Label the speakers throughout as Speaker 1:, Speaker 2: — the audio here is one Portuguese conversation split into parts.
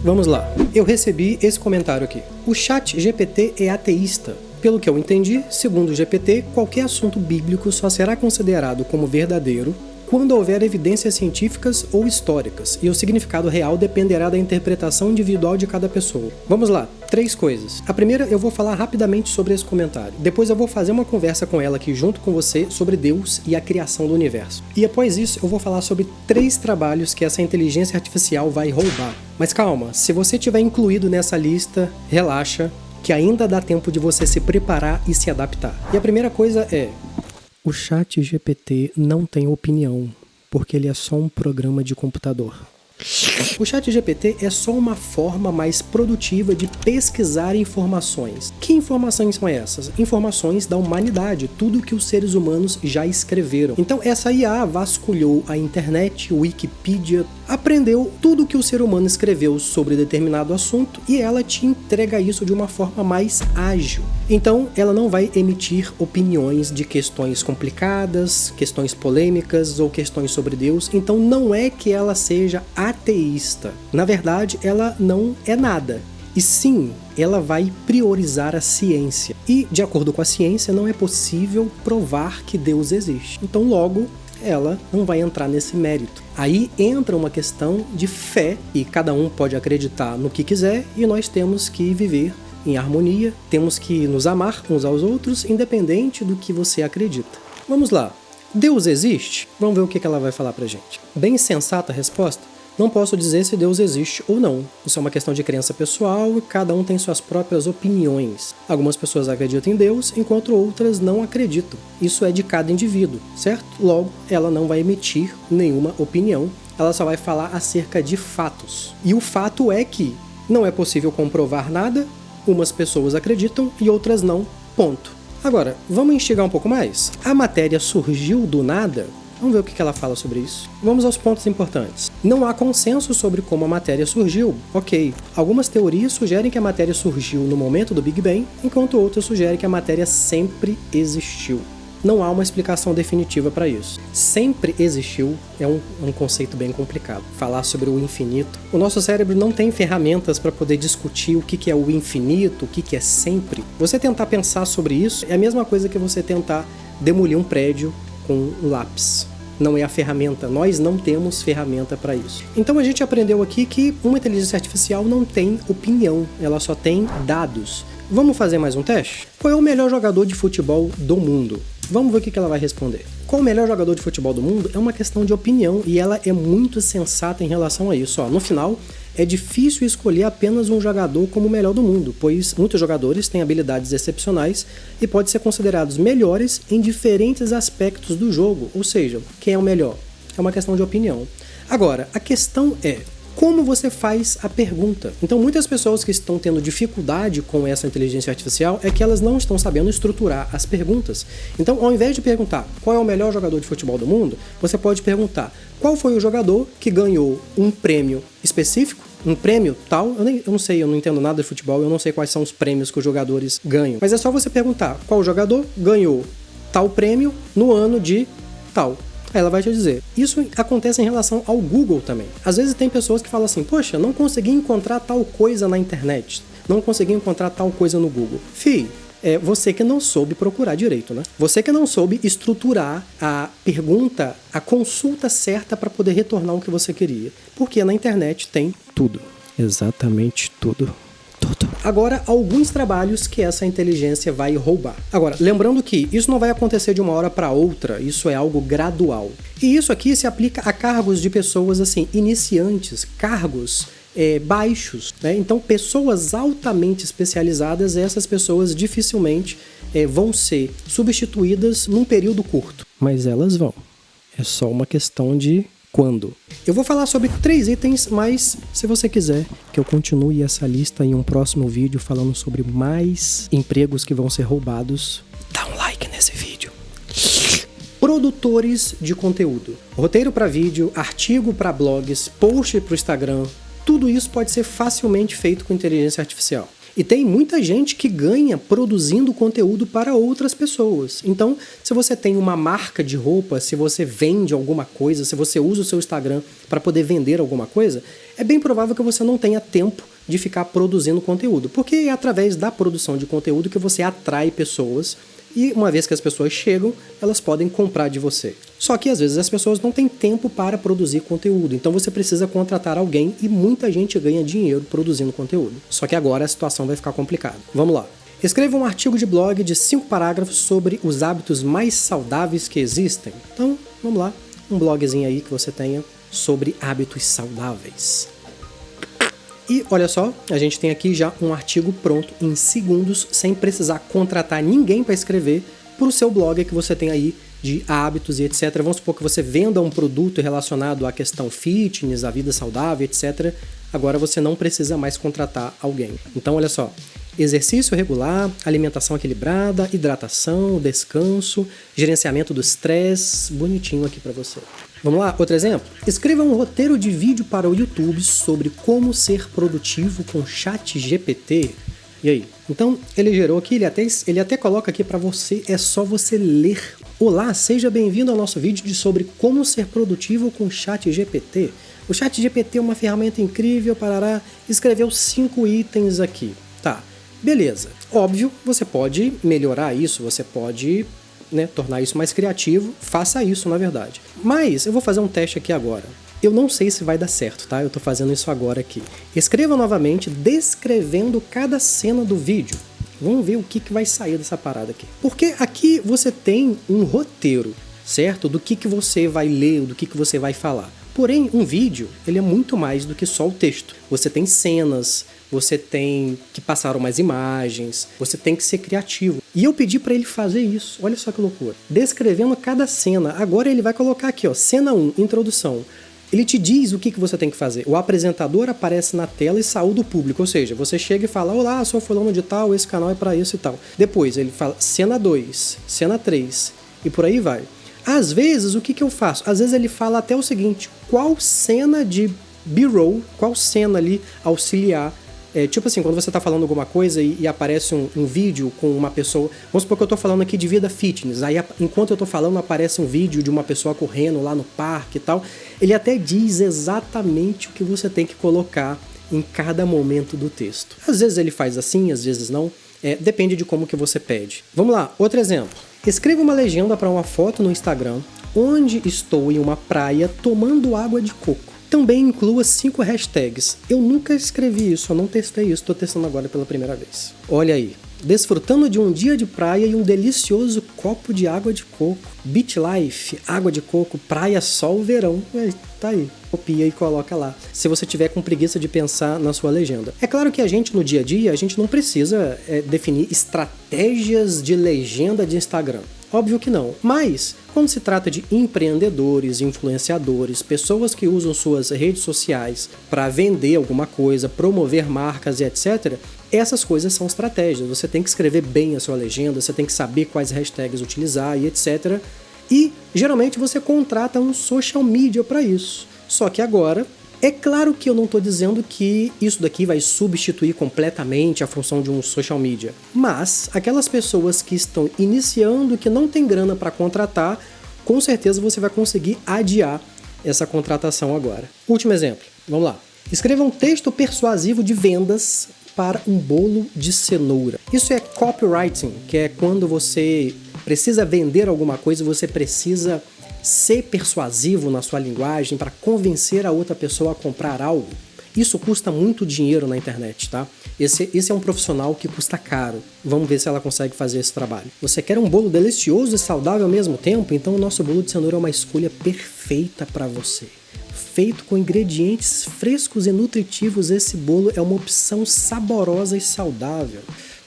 Speaker 1: Vamos lá. Eu recebi esse comentário aqui. O ChatGPT é ateísta. Pelo que eu entendi, segundo o GPT, qualquer assunto bíblico só será considerado como verdadeiro quando houver evidências científicas ou históricas, e o significado real dependerá da interpretação individual de cada pessoa. Vamos lá, 3 coisas. A primeira, eu vou falar rapidamente sobre esse comentário. Depois eu vou fazer uma conversa com ela aqui junto com você sobre Deus e a criação do universo. E após isso, eu vou falar sobre 3 trabalhos que essa inteligência artificial vai roubar. Mas calma, se você tiver incluído nessa lista, relaxa, que ainda dá tempo de você se preparar e se adaptar. E a primeira coisa é: o ChatGPT não tem opinião, porque ele é só um programa de computador. O ChatGPT é só uma forma mais produtiva de pesquisar informações. Que informações são essas? Informações da humanidade, tudo que os seres humanos já escreveram. Então essa IA vasculhou a internet, Wikipedia, aprendeu tudo que o ser humano escreveu sobre determinado assunto e ela te entrega isso de uma forma mais ágil. Então ela não vai emitir opiniões de questões complicadas, questões polêmicas ou questões sobre Deus. Então não é que ela seja ateísta. Na verdade, ela não é nada. E sim, ela vai priorizar a ciência. E, de acordo com a ciência, não é possível provar que Deus existe. Então, logo, ela não vai entrar nesse mérito. Aí entra uma questão de fé, e cada um pode acreditar no que quiser, e nós temos que viver em harmonia, temos que nos amar uns aos outros, independente do que você acredita. Vamos lá. Deus existe? Vamos ver o que ela vai falar pra gente. Bem sensata a resposta? Não posso dizer se Deus existe ou não. Isso é uma questão de crença pessoal e cada um tem suas próprias opiniões. Algumas pessoas acreditam em Deus, enquanto outras não acreditam. Isso é de cada indivíduo, certo? Logo, ela não vai emitir nenhuma opinião, ela só vai falar acerca de fatos. E o fato é que não é possível comprovar nada, umas pessoas acreditam e outras não, ponto. Agora, vamos instigar um pouco mais? A matéria surgiu do nada? Vamos ver o que ela fala sobre isso. Vamos aos pontos importantes. Não há consenso sobre como a matéria surgiu. Ok, algumas teorias sugerem que a matéria surgiu no momento do Big Bang, enquanto outras sugerem que a matéria sempre existiu. Não há uma explicação definitiva para isso. Sempre existiu é um conceito bem complicado. Falar sobre o infinito. O nosso cérebro não tem ferramentas para poder discutir o que é o infinito, o que é sempre. Você tentar pensar sobre isso é a mesma coisa que você tentar demolir um prédio com um lápis. Não é a ferramenta, nós não temos ferramenta para isso. Então a gente aprendeu aqui que uma inteligência artificial não tem opinião, ela só tem dados. Vamos fazer mais um teste? Qual é o melhor jogador de futebol do mundo? Vamos ver o que ela vai responder. Qual o melhor jogador de futebol do mundo é uma questão de opinião e ela é muito sensata em relação a isso. No final, é difícil escolher apenas um jogador como o melhor do mundo, pois muitos jogadores têm habilidades excepcionais e podem ser considerados melhores em diferentes aspectos do jogo, ou seja, quem é o melhor? É uma questão de opinião. Agora, a questão é: como você faz a pergunta? Então, muitas pessoas que estão tendo dificuldade com essa inteligência artificial é que elas não estão sabendo estruturar as perguntas. Então, ao invés de perguntar qual é o melhor jogador de futebol do mundo, você pode perguntar qual foi o jogador que ganhou um prêmio específico, um prêmio tal, eu não sei, eu não entendo nada de futebol, eu não sei quais são os prêmios que os jogadores ganham. Mas é só você perguntar qual jogador ganhou tal prêmio no ano de tal. Ela vai te dizer. Isso acontece em relação ao Google também. Às vezes tem pessoas que falam assim: poxa, não consegui encontrar tal coisa na internet, não consegui encontrar tal coisa no Google. É você que não soube procurar direito, né? Você que não soube estruturar a pergunta, a consulta certa para poder retornar o que você queria. Porque na internet tem tudo. Exatamente tudo. Agora, alguns trabalhos que essa inteligência vai roubar. Agora, lembrando que isso não vai acontecer de uma hora para outra, isso é algo gradual. E isso aqui se aplica a cargos de pessoas assim, iniciantes, cargos baixos, né? Então, pessoas altamente especializadas, essas pessoas dificilmente vão ser substituídas num período curto. Mas elas vão. É só uma questão de quando. Eu vou falar sobre 3 itens, mas se você quiser que eu continue essa lista em um próximo vídeo falando sobre mais empregos que vão ser roubados, dá um like nesse vídeo. Produtores de conteúdo. Roteiro para vídeo, artigo para blogs, post para o Instagram, tudo isso pode ser facilmente feito com inteligência artificial. E tem muita gente que ganha produzindo conteúdo para outras pessoas. Então, se você tem uma marca de roupa, se você vende alguma coisa, se você usa o seu Instagram para poder vender alguma coisa, é bem provável que você não tenha tempo de ficar produzindo conteúdo. Porque é através da produção de conteúdo que você atrai pessoas e uma vez que as pessoas chegam, elas podem comprar de você. Só que às vezes as pessoas não têm tempo para produzir conteúdo, então você precisa contratar alguém e muita gente ganha dinheiro produzindo conteúdo. Só que agora a situação vai ficar complicada. Vamos lá. Escreva um artigo de blog de 5 parágrafos sobre os hábitos mais saudáveis que existem. Então, vamos lá, um blogzinho aí que você tenha sobre hábitos saudáveis. E olha só, a gente tem aqui já um artigo pronto em segundos, sem precisar contratar ninguém para escrever, para o seu blog que você tem aí de hábitos e etc. Vamos supor que você venda um produto relacionado à questão fitness, à vida saudável, etc. Agora você não precisa mais contratar alguém. Então olha só, exercício regular, alimentação equilibrada, hidratação, descanso, gerenciamento do estresse, bonitinho aqui para você. Vamos lá, outro exemplo? Escreva um roteiro de vídeo para o YouTube sobre como ser produtivo com ChatGPT. E aí? Então, ele gerou aqui, ele até coloca aqui para você, é só você ler. Olá, seja bem-vindo ao nosso vídeo sobre como ser produtivo com ChatGPT. O ChatGPT é uma ferramenta incrível, parará, escreveu 5 itens aqui. Tá, beleza. Óbvio, você pode melhorar isso, você pode tornar isso mais criativo, faça isso na verdade. Mas eu vou fazer um teste aqui agora. Eu não sei se vai dar certo, tá? Eu tô fazendo isso agora aqui. Escreva novamente descrevendo cada cena do vídeo. Vamos ver o que vai sair dessa parada aqui. Porque aqui você tem um roteiro, certo? Do que você vai ler, do que você vai falar. Porém, um vídeo, ele é muito mais do que só o texto. Você tem cenas, você tem que passar umas imagens, você tem que ser criativo. E eu pedi para ele fazer isso, olha só que loucura. Descrevendo cada cena. Agora ele vai colocar aqui, ó, cena 1, introdução. Ele te diz o que você tem que fazer. O apresentador aparece na tela e saúda o público, ou seja, você chega e fala, olá, sou fulano de tal, esse canal é para isso e tal. Depois ele fala cena 2, cena 3 e por aí vai. Às vezes, o que eu faço? Às vezes ele fala até o seguinte, qual cena de B-roll, qual cena ali auxiliar. Tipo assim, quando você tá falando alguma coisa e aparece um vídeo com uma pessoa... Vamos supor que eu tô falando aqui de vida fitness. Aí, enquanto eu tô falando, aparece um vídeo de uma pessoa correndo lá no parque e tal. Ele até diz exatamente o que você tem que colocar em cada momento do texto. Às vezes ele faz assim, às vezes não. Depende de como que você pede. Vamos lá, outro exemplo. Escreva uma legenda para uma foto no Instagram onde estou em uma praia tomando água de coco. Também inclua 5 hashtags. Eu nunca escrevi isso, eu não testei isso, estou testando agora pela primeira vez. Olha aí. Desfrutando de um dia de praia e um delicioso copo de água de coco. Beach life, água de coco, praia, sol, verão. Tá aí. Copia e coloca lá. Se você tiver com preguiça de pensar na sua legenda. É claro que a gente, no dia a dia, a gente não precisa definir estratégias de legenda de Instagram. Óbvio que não. Mas, quando se trata de empreendedores, influenciadores, pessoas que usam suas redes sociais para vender alguma coisa, promover marcas e etc., essas coisas são estratégias. Você tem que escrever bem a sua legenda, você tem que saber quais hashtags utilizar e etc. E, geralmente, você contrata um social media para isso. Só que agora... É claro que eu não estou dizendo que isso daqui vai substituir completamente a função de um social media, mas aquelas pessoas que estão iniciando, que não tem grana para contratar, com certeza você vai conseguir adiar essa contratação agora. Último exemplo, vamos lá. Escreva um texto persuasivo de vendas para um bolo de cenoura. Isso é copywriting, que é quando você precisa vender alguma coisa, você precisa ser persuasivo na sua linguagem para convencer a outra pessoa a comprar algo. Isso custa muito dinheiro na internet, tá? Esse é um profissional que custa caro. Vamos ver se ela consegue fazer esse trabalho. Você quer um bolo delicioso e saudável ao mesmo tempo? Então o nosso bolo de cenoura é uma escolha perfeita para você. Feito com ingredientes frescos e nutritivos, esse bolo é uma opção saborosa e saudável.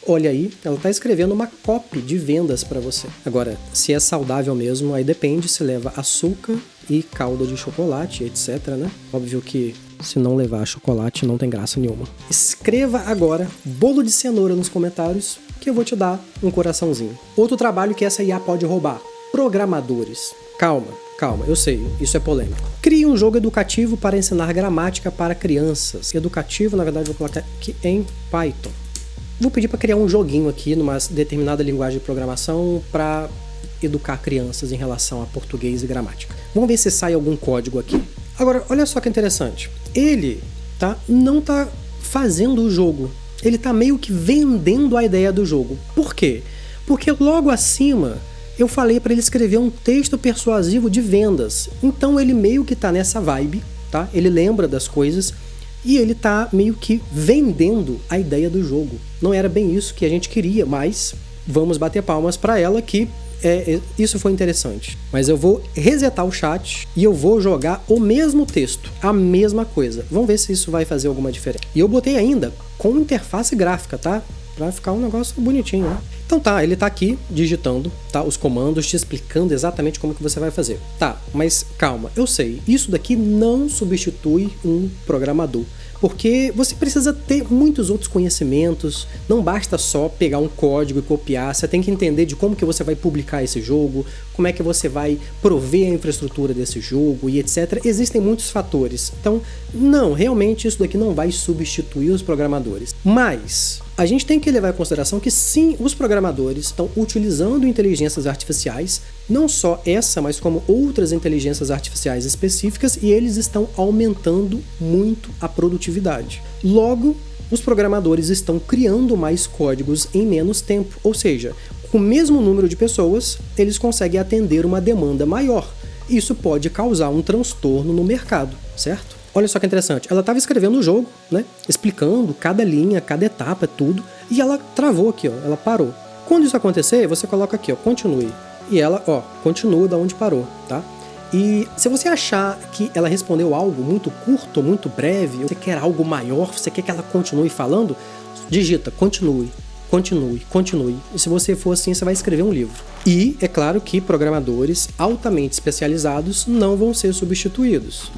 Speaker 1: Olha aí, ela está escrevendo uma copy de vendas para você. Agora, se é saudável mesmo, aí depende se leva açúcar e calda de chocolate, etc, né? Óbvio que se não levar chocolate não tem graça nenhuma. Escreva agora bolo de cenoura nos comentários que eu vou te dar um coraçãozinho. Outro trabalho que essa IA pode roubar. Programadores. Calma, eu sei, isso é polêmico. Crie um jogo educativo para ensinar gramática para crianças. Educativo, na verdade, vou colocar aqui em Python. vou pedir para criar um joguinho aqui numa determinada linguagem de programação para educar crianças em relação a português e gramática. Vamos ver se sai algum código aqui. Agora, olha só que interessante. Ele não tá fazendo o jogo. Ele tá meio que vendendo a ideia do jogo. Por quê? Porque logo acima eu falei para ele escrever um texto persuasivo de vendas. Então ele meio que tá nessa vibe, tá? Ele lembra das coisas e ele tá meio que vendendo a ideia do jogo. Não era bem isso que a gente queria, mas vamos bater palmas para ela que isso foi interessante. Mas eu vou resetar o chat e eu vou jogar o mesmo texto, a mesma coisa. Vamos ver se isso vai fazer alguma diferença. E eu botei ainda com interface gráfica, tá? Pra ficar um negócio bonitinho, né? Então tá, ele tá aqui digitando, tá, os comandos, te explicando exatamente como que você vai fazer. Tá, mas calma, eu sei, isso daqui não substitui um programador. Porque você precisa ter muitos outros conhecimentos, não basta só pegar um código e copiar, você tem que entender de como que você vai publicar esse jogo, como é que você vai prover a infraestrutura desse jogo e etc. Existem muitos fatores. Então, não, realmente isso daqui não vai substituir os programadores. Mas a gente tem que levar em consideração que sim, os programadores estão utilizando inteligências artificiais, não só essa, mas como outras inteligências artificiais específicas, e eles estão aumentando muito a produtividade. Logo, os programadores estão criando mais códigos em menos tempo, ou seja, com o mesmo número de pessoas, eles conseguem atender uma demanda maior. Isso pode causar um transtorno no mercado, certo? Olha só que interessante, ela estava escrevendo o jogo, né, explicando cada linha, cada etapa, tudo, e ela travou aqui, ó, ela parou. Quando isso acontecer, você coloca aqui, ó, continue, e ela, ó, continua da onde parou, tá? E se você achar que ela respondeu algo muito curto, muito breve, você quer algo maior, você quer que ela continue falando, digita continue, continue, continue. E se você for assim, você vai escrever um livro. E é claro que programadores altamente especializados não vão ser substituídos.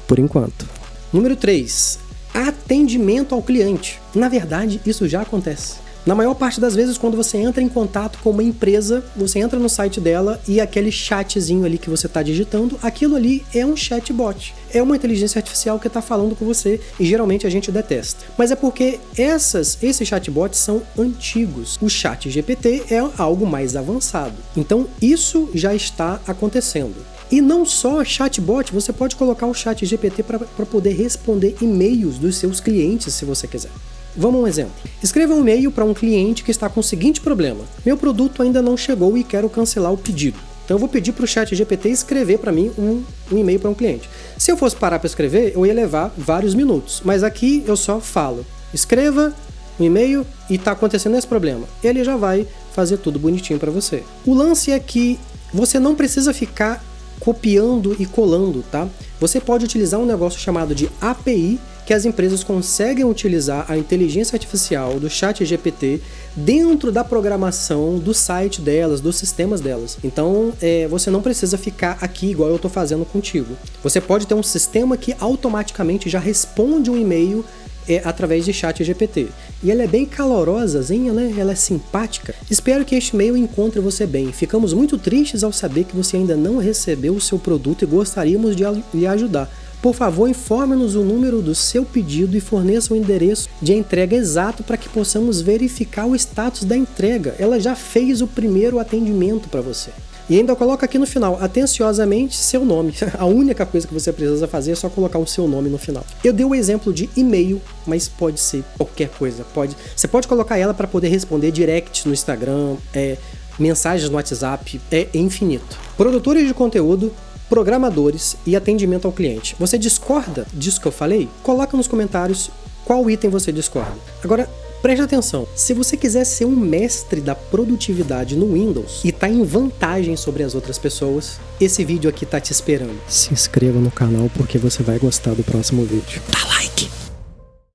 Speaker 1: Por enquanto. Número 3. Atendimento ao cliente. Na verdade, isso já acontece. Na maior parte das vezes, quando você entra em contato com uma empresa, você entra no site dela e aquele chatzinho ali que você está digitando, aquilo ali é um chatbot. É uma inteligência artificial que está falando com você e geralmente a gente detesta. Mas é porque esses chatbots são antigos. O ChatGPT é algo mais avançado. Então, isso já está acontecendo. E não só chatbot, você pode colocar o ChatGPT para poder responder e-mails dos seus clientes, se você quiser. Vamos a um exemplo. Escreva um e-mail para um cliente que está com o seguinte problema. Meu produto ainda não chegou e quero cancelar o pedido. Então eu vou pedir para o ChatGPT escrever para mim um e-mail para um cliente. Se eu fosse parar para escrever, eu ia levar vários minutos. Mas aqui eu só falo, escreva um e-mail e está acontecendo esse problema. Ele já vai fazer tudo bonitinho para você. O lance é que você não precisa ficar copiando e colando, tá? Você pode utilizar um negócio chamado de API, que as empresas conseguem utilizar a inteligência artificial do ChatGPT dentro da programação do site delas, dos sistemas delas. Então, você não precisa ficar aqui igual eu estou fazendo contigo. Você pode ter um sistema que automaticamente já responde um e-mail através de ChatGPT. E ela é bem calorosazinha, né? Ela é simpática. Espero que este e-mail encontre você bem. Ficamos muito tristes ao saber que você ainda não recebeu o seu produto e gostaríamos de lhe ajudar. Por favor, informe-nos o número do seu pedido e forneça o endereço de entrega exato para que possamos verificar o status da entrega. Ela já fez o primeiro atendimento para você. E ainda coloca aqui no final, atenciosamente, seu nome. A única coisa que você precisa fazer é só colocar o seu nome no final. Eu dei o exemplo de e-mail, mas pode ser qualquer coisa. Você pode colocar ela para poder responder direct no Instagram, mensagens no WhatsApp, é infinito. Produtores de conteúdo, programadores e atendimento ao cliente. Você discorda disso que eu falei? Coloca nos comentários qual item você discorda. Agora, preste atenção, se você quiser ser um mestre da produtividade no Windows e tá em vantagem sobre as outras pessoas, esse vídeo aqui tá te esperando. Se inscreva no canal porque você vai gostar do próximo vídeo. Dá like!